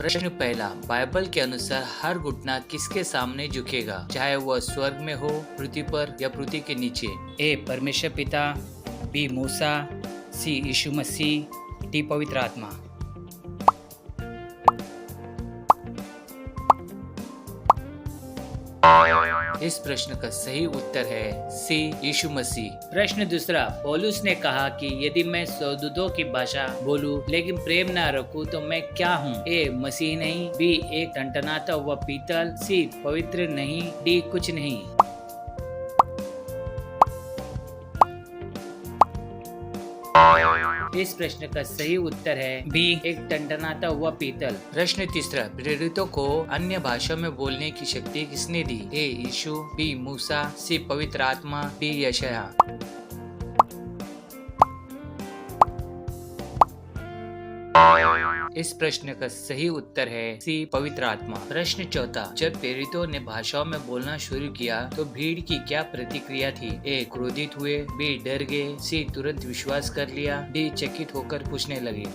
प्रश्न पहला, बाइबल के अनुसार हर घुटना किसके सामने झुकेगा, चाहे वह स्वर्ग में हो, पृथ्वी पर या पृथ्वी के नीचे। ए परमेश्वर पिता, बी मूसा, सी यीशु मसीह, डी पवित्र आत्मा। इस प्रश्न का सही उत्तर है सी, यीशु मसीह। प्रश्न दूसरा, पौलुस ने कहा कि यदि मैं स्वर्गदूतों की भाषा बोलूं लेकिन प्रेम न रखूं तो मैं क्या हूं? ए मसीह नहीं, बी एक टनटनाता हुआ पीतल, सी पवित्र नहीं, डी कुछ नहीं। इस प्रश्न का सही उत्तर है बी एक टनटनाता हुआ पीतल। प्रश्न तीसरा, प्रेरितों को अन्य भाषा में बोलने की शक्ति किसने दी? ए यीशु, बी मूसा, सी पवित्र आत्मा, डी यशायाह। इस प्रश्न का सही उत्तर है सी पवित्र आत्मा। प्रश्न चौथा, जब प्रेरितों ने भाषाओं में बोलना शुरू किया तो भीड़ की क्या प्रतिक्रिया थी? ए क्रोधित हुए, बी डर गए, सी तुरंत विश्वास कर लिया, डी चकित होकर पूछने लगे।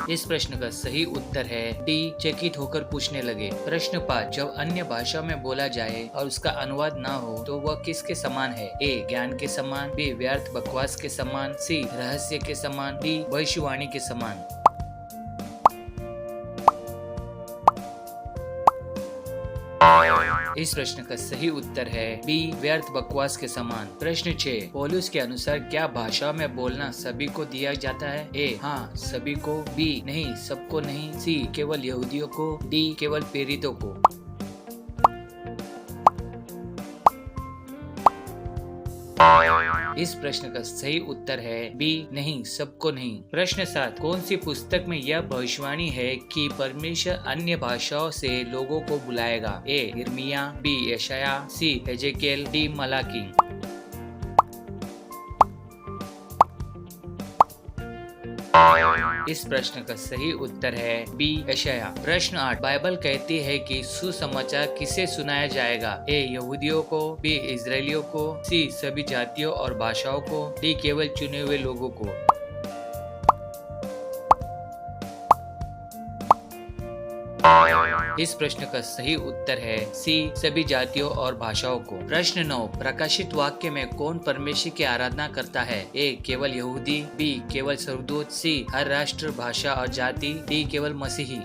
इस प्रश्न का सही उत्तर है डी चकित होकर पूछने लगे। प्रश्न 5, जब अन्य भाषा में बोला जाए और उसका अनुवाद ना हो तो वह किसके समान है? ए ज्ञान के समान, बी व्यर्थ बकवास के समान, सी रहस्य के समान, डी भविष्यवाणी के समान। इस प्रश्न का सही उत्तर है बी व्यर्थ बकवास के समान। प्रश्न 6, पौलुस के अनुसार क्या भाषा में बोलना सभी को दिया जाता है? ए हाँ सभी को, बी नहीं सबको नहीं, सी केवल यहूदियों को, डी केवल प्रेरितों को। इस प्रश्न का सही उत्तर है बी नहीं सबको नहीं। प्रश्न 7, कौन सी पुस्तक में यह भविष्यवाणी है कि परमेश्वर अन्य भाषाओं से लोगों को बुलाएगा? ए यिर्मयाह, बी यशायाह, सी एजेकियल, डी मलाकी। इस प्रश्न का सही उत्तर है बी यशायाह। प्रश्न 8, बाइबल कहती है कि सुसमाचार किसे सुनाया जाएगा? ए यहूदियों को, बी इजरायलियों को, सी सभी जातियों और भाषाओं को, डी केवल चुने हुए लोगों को। इस प्रश्न का सही उत्तर है सी सभी जातियों और भाषाओं को। प्रश्न 9, प्रकाशित वाक्य में कौन परमेश्वर की आराधना करता है? ए केवल यहूदी, बी केवल स्वर्गदूत, सी हर राष्ट्र, भाषा और जाति, डी केवल मसीही।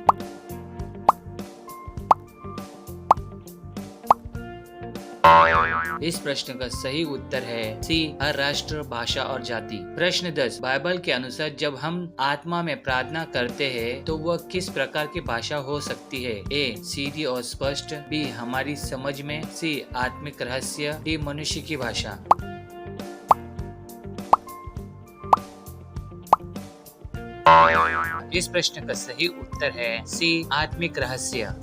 इस प्रश्न का सही उत्तर है सी हर राष्ट्र, भाषा और जाति। प्रश्न 10, बाइबल के अनुसार जब हम आत्मा में प्रार्थना करते हैं तो वह किस प्रकार की भाषा हो सकती है? ए सीधी और स्पष्ट, बी हमारी समझ में, सी आत्मिक रहस्य, डी मनुष्य की भाषा। इस प्रश्न का सही उत्तर है सी आत्मिक रहस्य।